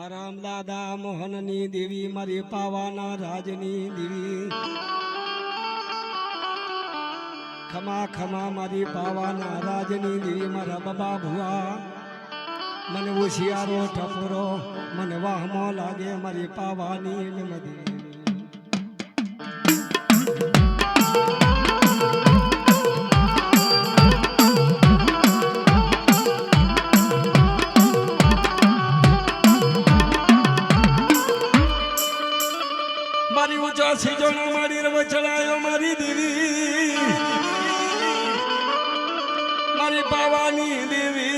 મારા દાદા મોહનની દેવી મારી પાવાના રાજની દેવી ખમા ખમા મારી પાવાના રાજની દેવી મારા બાબા ભુવા મને હોશિયારો ટપોરો મને વાહમો લાગે મારી પાવાની નમદી મારી ઊંચા સિજોના મારી રવ ચડાયો મારી દેવી મારી પાવાની દેવી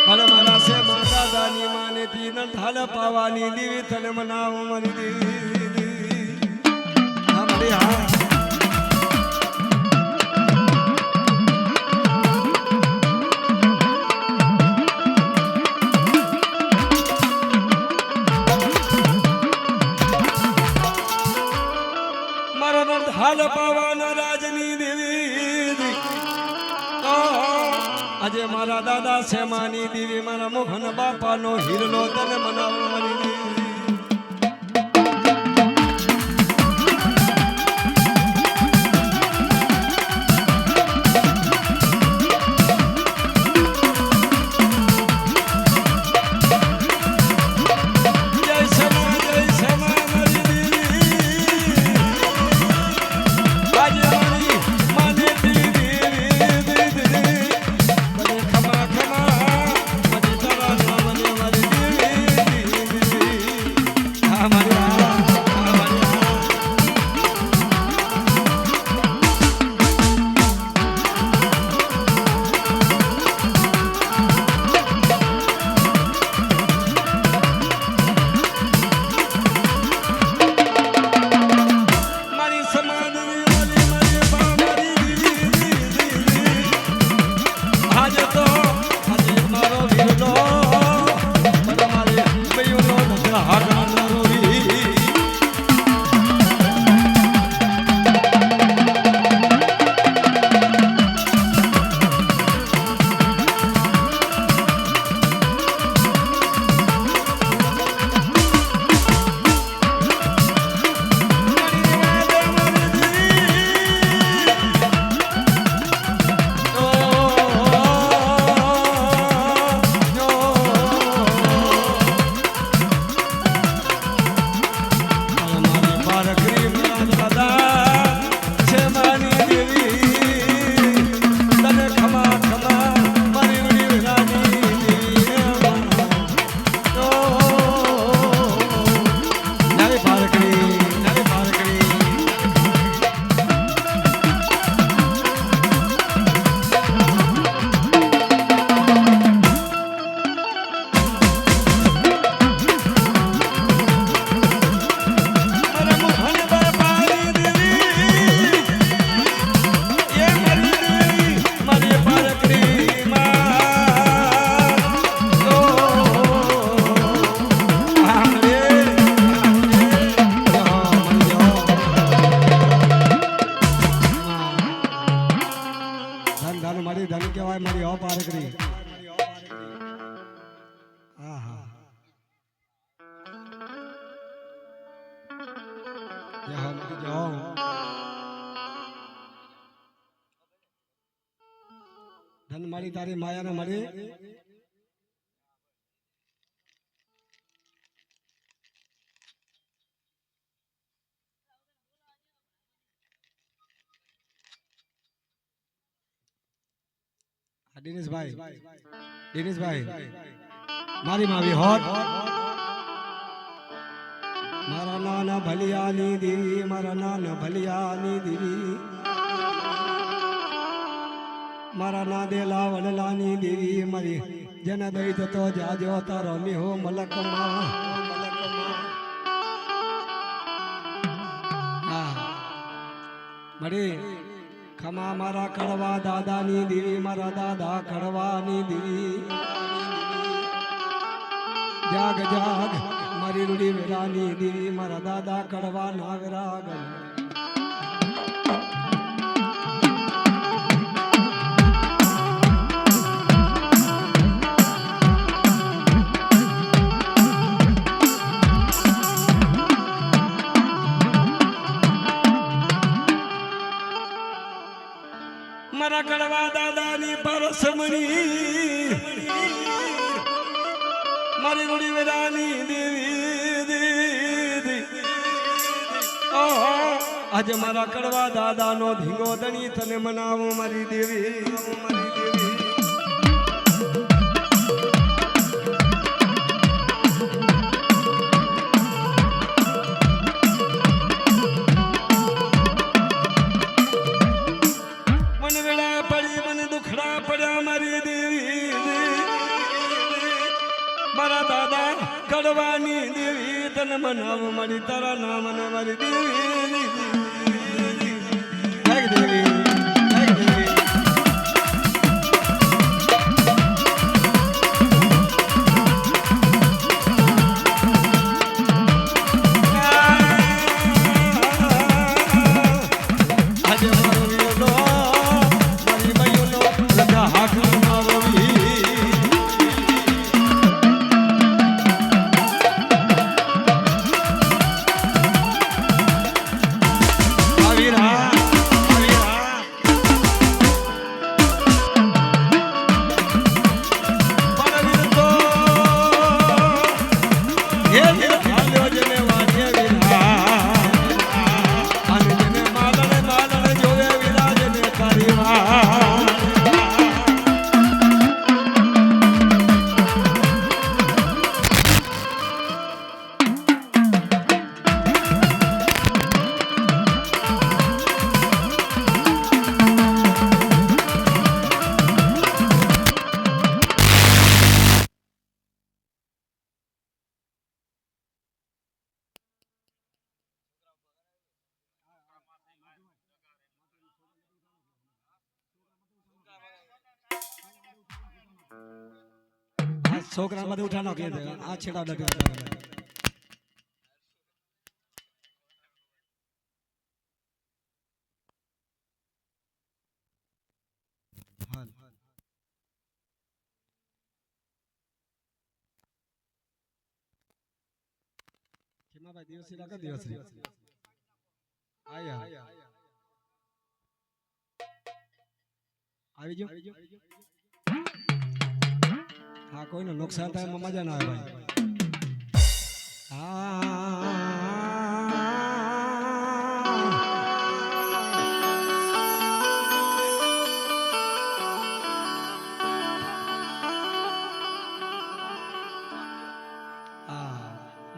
મારા સે માતા દાની માને તીન થાલ પાવાની દેવી તને મનાવો મારી દેવી અમારી હા હાલ પાવાના રાજની દેવી આજે મારા દાદા શેમાની દેવી મારા મોહન બાપાનો હીરલો તને મનાવવાની દેવી ધન મારી તારી માયા ને મળી દિનેશભાઈ મારી માવી હોત મારા નાના ભલિયાની દેવી મારા નાના ભલિયાની દેવી મારા ના દેલા વડલાની દેવી મારી જન દઈ તો જાજો તારો મેહો મલકમાં મળી ખમા મારા કડવા દાદાની દેવી મારા દાદા કડવાની દેવી જાગ જાગ મારી રૂડી વેરાની દેવી મારા દાદા કડવા નાગરાગ મારા કડવા દાદાની પરસમણી મારી ગુડી વેરાની દેવી આજે મારા કડવા દાદાનો ધીંગો ધણી તને મનાવો મારી દેવી મારી દેવી કડવાની દેવી તને મનાવ મારી તારા નામ ને મારી દેવી દેવી છોકરા બધું ઉઠાનો કે આ છેડા ડટી કેમાં ભાઈ દિવસી લાગે દિવસી આયા આવી જો હા કોઈનું નુકસાન થાય એમાં મજા ના આવે ભાઈ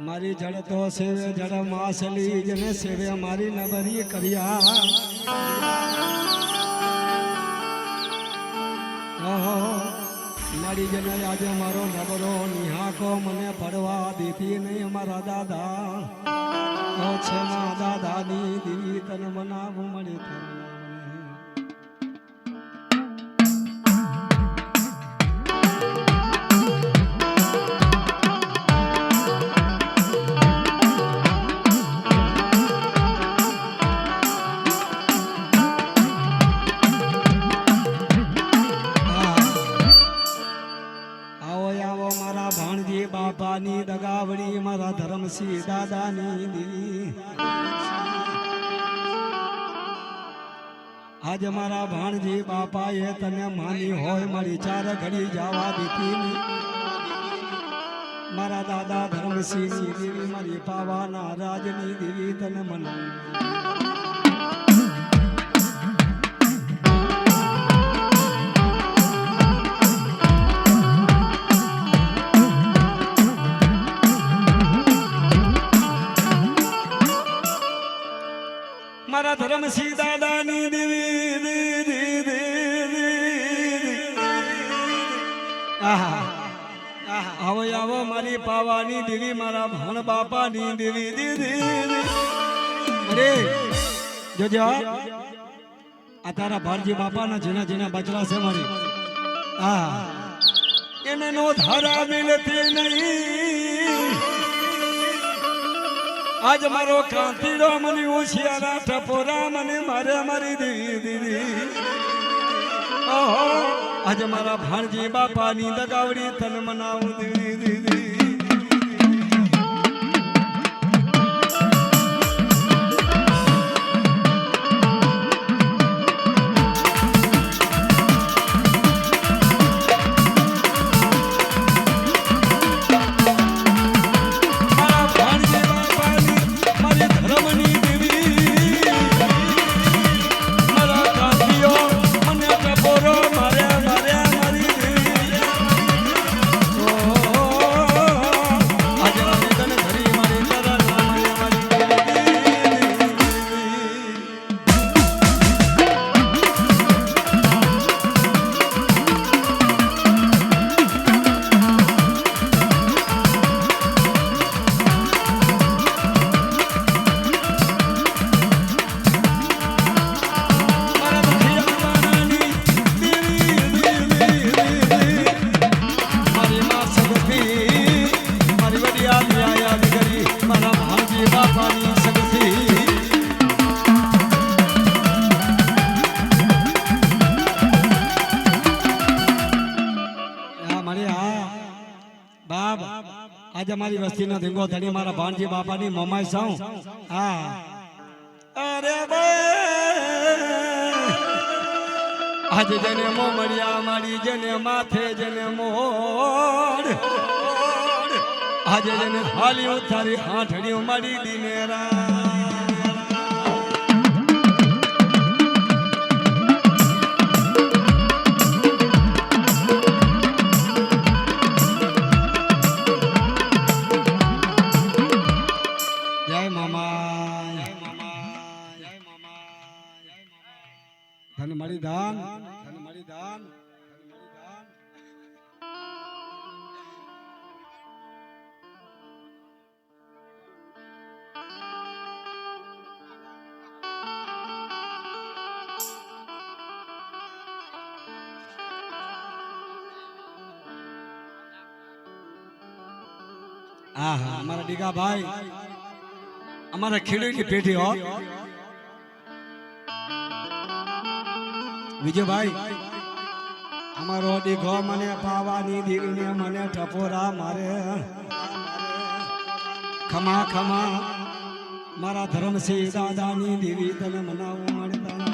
મારી જડ તો સેવે જડ માસલી જને સેવે મારી નબરી કર્યા મારી જને આજે મારો નબરો નિહાકો મને પડવા દીધી નહીં મારા દાદા છે મા દાદાની દીવી તને મનાવું મળી બાપાની દગાવડી મારા ધરમસિંહ દાદાની દી આજ મારા ભાણજી બાપાએ તને માની હોય મારી ચાર ઘડી જવા દીધી મારા દાદા ધરમસિંહની દેવી મારી પાવાના રાજની દેવી તને મનાવી મારા ધરમસિંહ દાદાની દેવી આવો આવો મારી પાવાની દેવી મારા ભાણ બાપાની દેવી દીદી અરે જોજો આ તારા ભારજી બાપાના જેના જેના બચડા છે મારી એને નો ધારા મિલતી નહીં આજ મારો કાંતીડો મને હોશિયારા ટપોરા મને મારે મારી દીદી ઓહો આજ મારા ભાણજી બાપાની દગાવડી તન મનાવું દીદી આજે મારી વસ્તીનો ધીંગો ધણી મારા ભાણજી બાપાની મમાઈ સૌ હા અરે આજે જેને મોમડિયા મારી જેને માથે જેને મોડ આજે જેને હાલી ઉતારી હાથડીઓ મારી દિનેરા ધન મળી દાન ધન મળી દાન ધન મળી દાન આહા અમારા ડીગા ભાઈ અમારા ખેડૂતની પેઢી હો વિજયભાઈ અમારો દીઘો મને પાવાની દીકરીને મને ટપોરા મારે ખમા ખમા મારા ધર્મસિંહ દાદાની દેવી તને મનાવું મળતા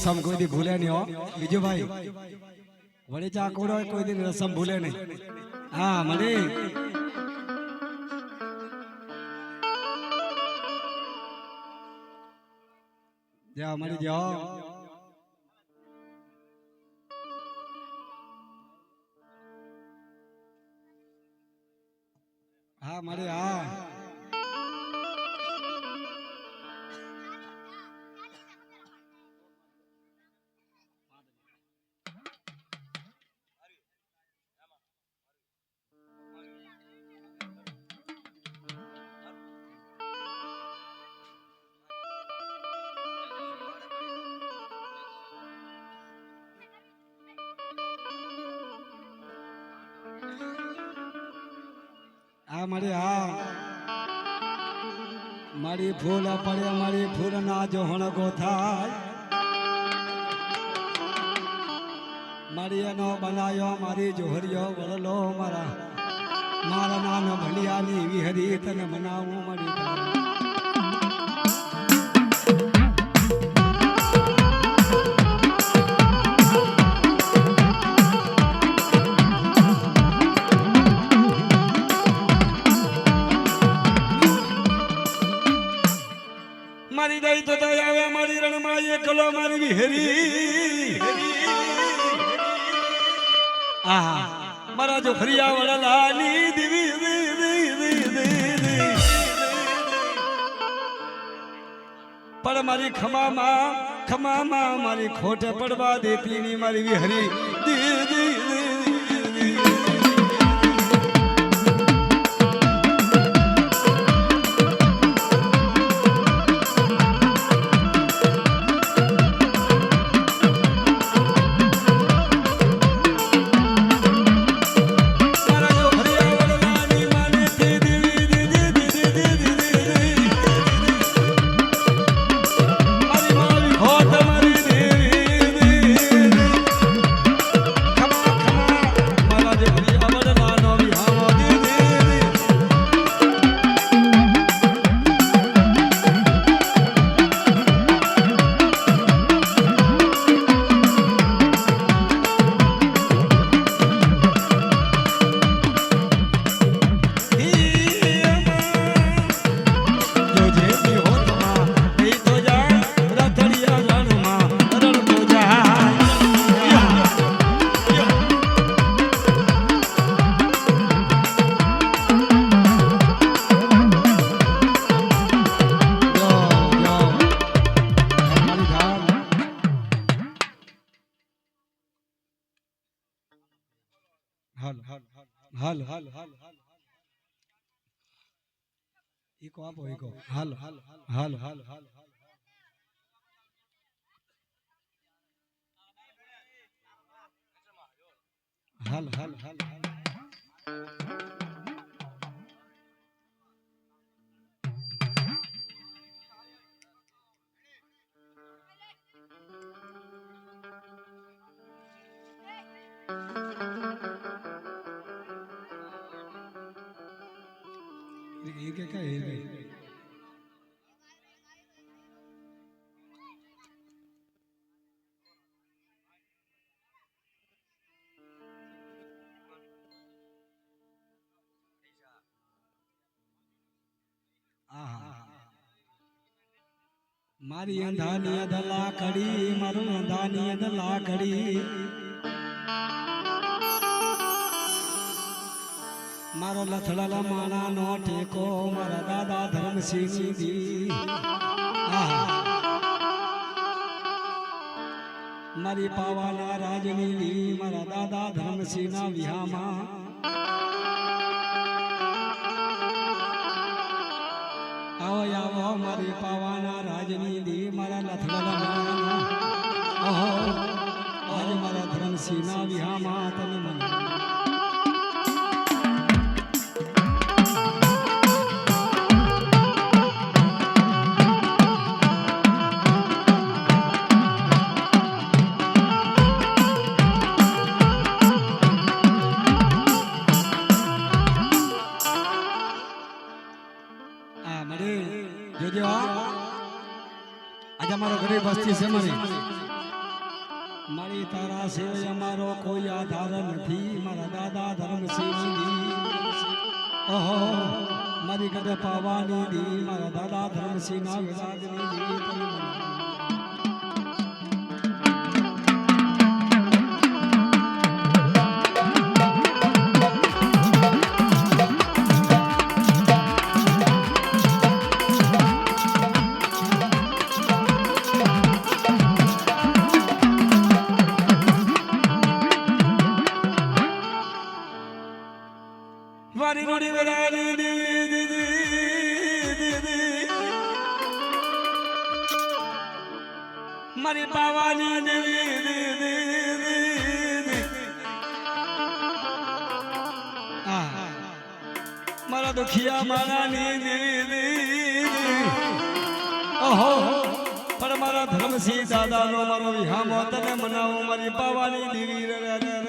રસમ કોઈ દી ભૂલે નહીં હો વિજયભાઈ વળી ચાકોડો કોઈ દી રસમ ભૂલે નહીં હા મળી જાઓ મળી જાઓ હા મળી હા આ મારી હા મારી ફૂલ પડે મારી ફૂલ ના જો હણગો થાય મારી એનો બનાયો મારી જોહરિયો વળલો મારા મારા નાનો ભલિયાની વિહરી તને મનાવું મારી મારી દઈ તો આવે મારી રણમાં એકલો મારી વિહરી આહા મારા જો ફરિયા વળલાની દીવી પણ મારી ખમામાં મારી ખોટે પડવા દેતી ની મારી વિહરી હાલ હાલ હાલ હાલ ઈકો આપો ઈકો હાલ હાલ હાલ હાલ હાલ હાલ હાલ હાલ ये क्या है मारी अंधानी अदला कड़ी मारू अंधानी अदला कड़ी मारो लथड़ा माना नो टेको मारा दादा धर्मसिंह दी मारी पावाना राजनी दी मारा दादा धर्मसिंह ना विहामा आओ आओ मारी पावाना राजनी दी मारा लथड़ा माना ओहो आज मारा धर्मसिंह ना विहामा तन मन आज हमारो गरीब बस्ती से मारी तारा से हमारो कोई आधार नहीं मारा दादा धर्मसिंह दी ओहो मारी गदे पावानी दी मारा दादा धर्मसिंह ना विराजनी दी वारी रोड़ी वरानी दी दी दी दी मारी पावानी दी दी दी दी मारा दुखिया मारा नी दी दी ओहो पर मारा धर्मसिंह दादा नो मारो विहामो तने मनाओ मारी पावानी दी रे रे